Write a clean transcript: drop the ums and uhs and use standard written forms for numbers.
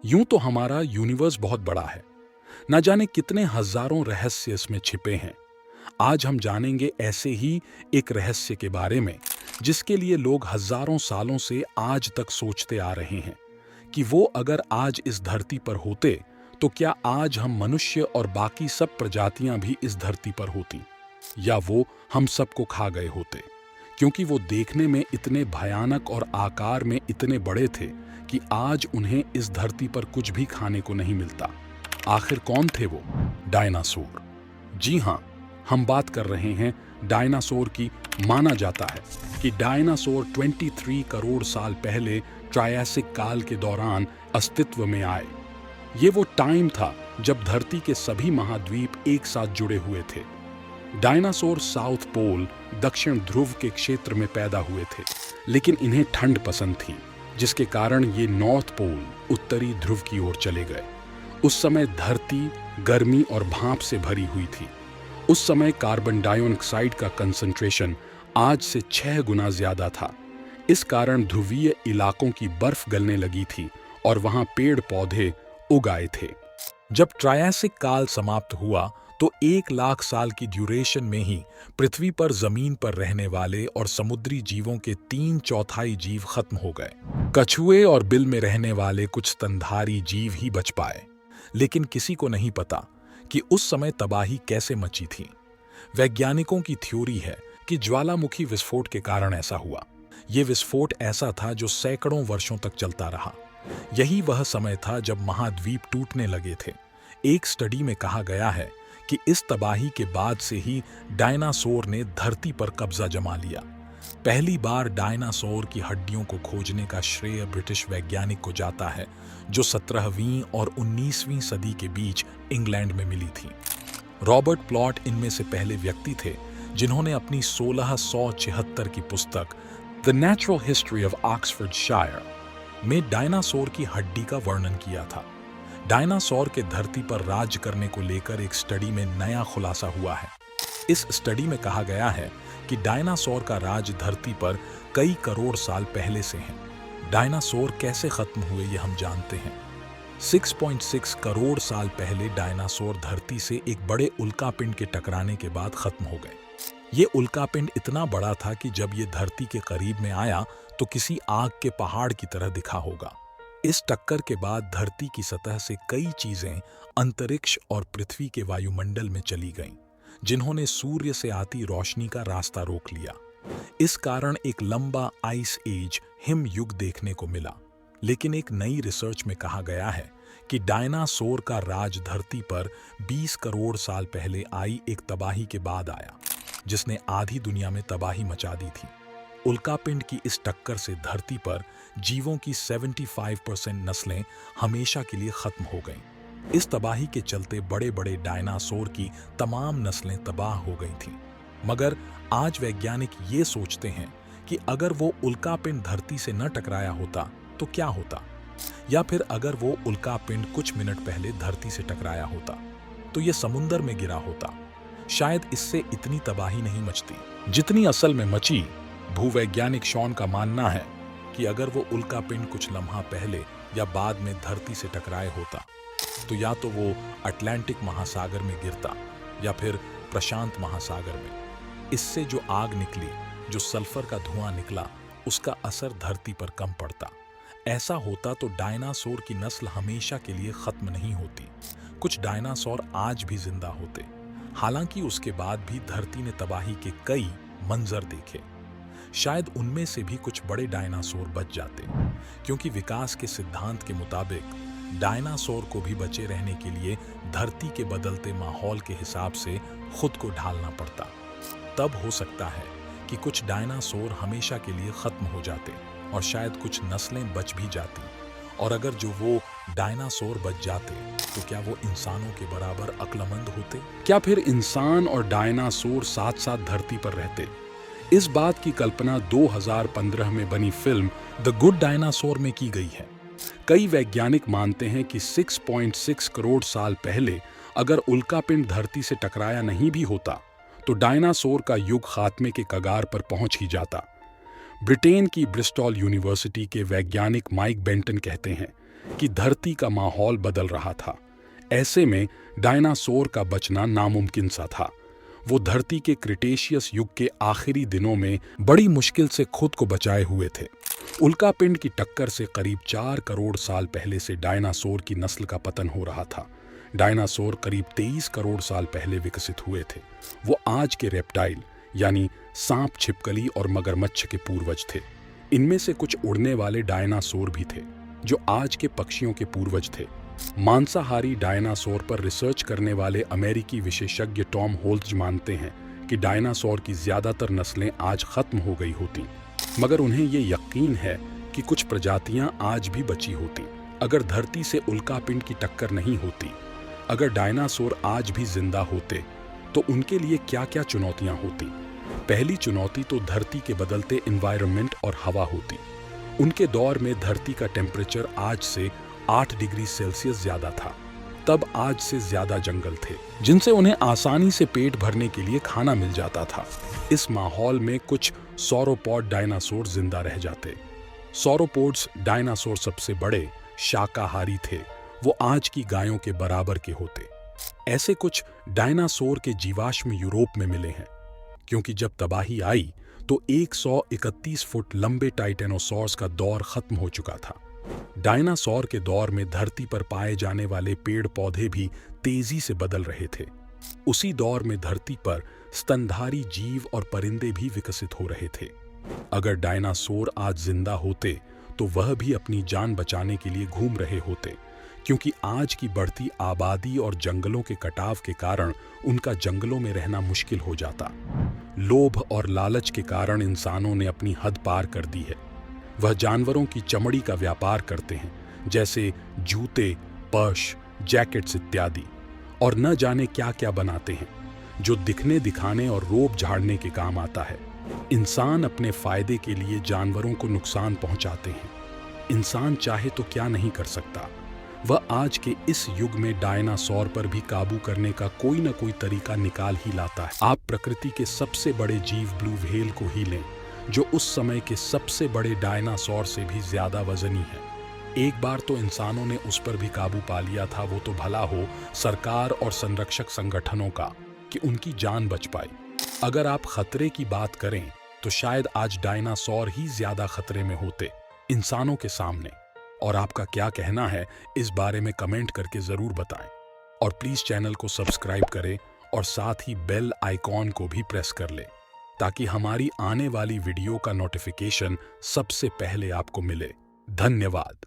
यूं तो हमारा यूनिवर्स बहुत बड़ा है, न जाने कितने हजारों रहस्य इसमें छिपे हैं। आज हम जानेंगे ऐसे ही एक रहस्य के बारे में जिसके लिए लोग हजारों सालों से आज तक सोचते आ रहे हैं कि वो अगर आज इस धरती पर होते तो क्या आज हम मनुष्य और बाकी सब प्रजातियां भी इस धरती पर होती, या वो हम सबको खा गए होते, क्योंकि वो देखने में इतने भयानक और आकार में इतने बड़े थे कि आज उन्हें इस धरती पर कुछ भी खाने को नहीं मिलता। आखिर कौन थे वो? डायनासोर। जी हाँ, हम बात कर रहे हैं डायनासोर की। माना जाता है कि डायनासोर 23 करोड़ साल पहले ट्रायसिक काल के दौरान अस्तित्व में आए। ये वो टाइम था जब धरती के सभी महाद्वीप एक साथ जुड़े हुए थे। डायनासोर साउथ पोल, दक्षिण ध्रुव के क्षेत्र में पैदा हुए थे, लेकिन इन्हें ठंड पसंद थी, जिसके कारण ये नॉर्थ पोल, उत्तरी ध्रुव की ओर चले गए। उस समय धरती गर्मी और भाप से भरी हुई थी। उस समय कार्बन डाइऑक्साइड का कंसंट्रेशन आज से 6 गुना ज्यादा था। इस कारण ध्रुवीय इलाकों की बर्फ गलने लगी थी और वहां पेड़ पौधे उग आए थे। जब ट्रायसिक काल समाप्त हुआ तो 1 लाख साल की ड्यूरेशन में ही पृथ्वी पर जमीन पर रहने वाले और समुद्री जीवों के 3/4 जीव खत्म हो गए। कछुए और बिल में रहने वाले कुछ स्तनधारी जीव ही बच पाए, लेकिन किसी को नहीं पता कि उस समय तबाही कैसे मची थी। वैज्ञानिकों की थ्योरी है कि ज्वालामुखी विस्फोट के कारण ऐसा हुआ। ये विस्फोट ऐसा था जो सैकड़ों वर्षों तक चलता रहा। यही वह समय था जब महाद्वीप टूटने लगे थे। एक स्टडी में कहा गया है कि इस तबाही के बाद से ही डायनासोर ने धरती पर कब्जा जमा लिया। पहली बार डायनासोर की हड्डियों को खोजने का श्रेय ब्रिटिश वैज्ञानिक को जाता है, जो 17वीं और 19वीं सदी के बीच इंग्लैंड में मिली थी। रॉबर्ट प्लॉट इनमें से पहले व्यक्ति थे जिन्होंने अपनी 1676 की पुस्तक the natural history of Oxfordshire में डायनासोर की हड्डी का वर्णन किया था। डायनासोर के धरती पर राज करने को लेकर एक स्टडी में नया खुलासा हुआ है। इस स्टडी में कहा गया है कि डायनासोर का राज धरती पर कई करोड़ साल पहले से है। डायनासोर कैसे खत्म हुए ये हम जानते हैं। 6.6 करोड़ साल पहले डायनासोर धरती से एक बड़े उल्कापिंड के टकराने के बाद खत्म हो गए। ये उल्कापिंड इतना बड़ा था कि जब ये धरती के करीब में आया तो किसी आग के पहाड़ की तरह दिखा होगा। इस टक्कर के बाद धरती की सतह से कई चीजें अंतरिक्ष और पृथ्वी के वायुमंडल में चली गईं, जिन्होंने सूर्य से आती रोशनी का रास्ता रोक लिया। इस कारण एक लंबा आइस एज, हिम युग देखने को मिला। लेकिन एक नई रिसर्च में कहा गया है कि डायनासोर का राज धरती पर 20 करोड़ साल पहले आई एक तबाही के बाद आया, जिसने आधी दुनिया में तबाही मचा दी थी। उल्कापिंड की इस टक्कर से धरती पर जीवों की 75% नस्लें हमेशा के लिए खत्म हो गईं। इस तबाही के चलते बड़े बड़े डायनासोर की तमाम नस्लें तबाह हो गई थीं। मगर आज वैज्ञानिक ये सोचते हैं कि अगर वो उल्कापिंड धरती से न टकराया होता तो क्या होता, या फिर अगर वो उल्कापिंड कुछ मिनट पहले धरती से टकराया होता तो ये समुंदर में गिरा होता। शायद इससे इतनी तबाही नहीं मचती जितनी असल में मची। भूवैज्ञानिक शॉन का मानना है कि अगर वो उल्कापिंड कुछ लम्हा पहले या बाद में धरती से टकराए होता तो या तो वो अटलांटिक महासागर में गिरता या फिर प्रशांत महासागर में। इससे जो आग निकली, जो सल्फर का धुआं निकला, उसका असर धरती पर कम पड़ता। ऐसा होता तो डायनासोर की नस्ल हमेशा के लिए खत्म नहीं होती। कुछ डायनासोर आज भी जिंदा होते। हालांकि उसके बाद भी धरती ने तबाही के कई मंजर देखे। शायद उनमें से भी कुछ बड़े डायनासोर बच जाते, क्योंकि विकास के सिद्धांत के मुताबिक डायनासोर को भी बचे रहने के लिए धरती के बदलते माहौल के हिसाब से खुद को ढालना पड़ता। तब हो सकता है कि कुछ डायनासोर हमेशा के लिए खत्म हो जाते और शायद कुछ नस्लें बच भी जाती। और अगर जो वो डायनासोर बच जाते तो क्या वो इंसानों के बराबर अक्लमंद होते? क्या फिर इंसान और डायनासोर साथ साथ धरती पर रहते? इस बात की कल्पना 2015 में बनी फिल्म द गुड डायनासोर में की गई है। कई वैज्ञानिक मानते हैं कि 6.6 करोड़ साल पहले अगर उल्कापिंड धरती से टकराया नहीं भी होता तो डायनासोर का युग खात्मे के कगार पर पहुंच ही जाता। ब्रिटेन की ब्रिस्टॉल यूनिवर्सिटी के वैज्ञानिक माइक बेंटन कहते हैं कि धरती का माहौल बदल रहा था। ऐसे में डायनासोर का बचना नामुमकिन सा था। वो धरती के क्रिटेशियस युग के आखिरी दिनों में बड़ी मुश्किल से खुद को बचाए हुए थे। उल्कापिंड की टक्कर से करीब 4 करोड़ साल पहले से डायनासोर की नस्ल का पतन हो रहा था। डायनासोर करीब 23 करोड़ साल पहले विकसित हुए थे। वो आज के रेप्टाइल यानी सांप, छिपकली और मगरमच्छ के पूर्वज थे। इनमें से कुछ उड़ने वाले डायनासोर भी थे जो आज के पक्षियों के पूर्वज थे। मांसाहारी डायनासोर पर रिसर्च करने वाले अमेरिकी विशेषज्ञ टॉम होल्ज मानते हैं कि डायनासोर की ज्यादातर नस्लें आज खत्म हो गई होती, मगर उन्हें ये यकीन है कि कुछ प्रजातियां आज भी बची होती अगर धरती से उल्कापिंड की टक्कर नहीं होती। अगर डायनासोर आज भी जिंदा होते तो उनके लिए क्या क्या चुनौतियां होती। पहली चुनौती तो धरती के बदलते एनवायरनमेंट और हवा होती। उनके दौर में धरती का टेम्परेचर आज से 8 डिग्री सेल्सियस ज्यादा था। तब आज से ज्यादा जंगल थे जिनसे उन्हें आसानी से पेट भरने के लिए खाना मिल जाता था। इस माहौल में कुछ सौरोपॉड डायनासोर जिंदा रह जाते। सौरोपोड्स डायनासोर सबसे बड़े शाकाहारी थे। वो आज की गायों के बराबर के होते। ऐसे कुछ डायनासोर के जीवाश्म यूरोप में मिले हैं, क्योंकि जब तबाही आई तो 131 फुट लंबे टाइटेनोसॉर्स का दौर खत्म हो चुका था। डायनासोर के दौर में धरती पर पाए जाने वाले पेड़ पौधे भी तेजी से बदल रहे थे। उसी दौर में धरती पर स्तनधारी जीव और परिंदे भी विकसित हो रहे थे। अगर डायनासोर आज जिंदा होते तो वह भी अपनी जान बचाने के लिए घूम रहे होते, क्योंकि आज की बढ़ती आबादी और जंगलों के कटाव के कारण उनका जंगलों में रहना मुश्किल हो जाता। लोभ और लालच के कारण इंसानों ने अपनी हद पार कर दी है। वह जानवरों की चमड़ी का व्यापार करते हैं, जैसे जूते, पर्स, जैकेट्स इत्यादि, और न जाने क्या क्या बनाते हैं जो दिखने दिखाने और रोब झाड़ने के काम आता है। इंसान अपने फायदे के लिए जानवरों को नुकसान पहुंचाते हैं। इंसान चाहे तो क्या नहीं कर सकता। वह आज के इस युग में डायनासोर पर भी काबू करने का कोई न कोई तरीका निकाल ही लाता है। आप प्रकृति के सबसे बड़े जीव ब्लू व्हेल को ही लें, जो उस समय के सबसे बड़े डायनासोर से भी ज्यादा वजनी है। एक बार तो इंसानों ने उस पर भी काबू पा लिया था। वो तो भला हो सरकार और संरक्षक संगठनों का कि उनकी जान बच पाई। अगर आप खतरे की बात करें तो शायद आज डायनासोर ही ज्यादा खतरे में होते इंसानों के सामने। और आपका क्या कहना है इस बारे में कमेंट करके जरूर बताएं। और प्लीज चैनल को सब्सक्राइब करें और साथ ही बेल आइकॉन को भी प्रेस कर लें, ताकि हमारी आने वाली वीडियो का नोटिफिकेशन सबसे पहले आपको मिले। धन्यवाद।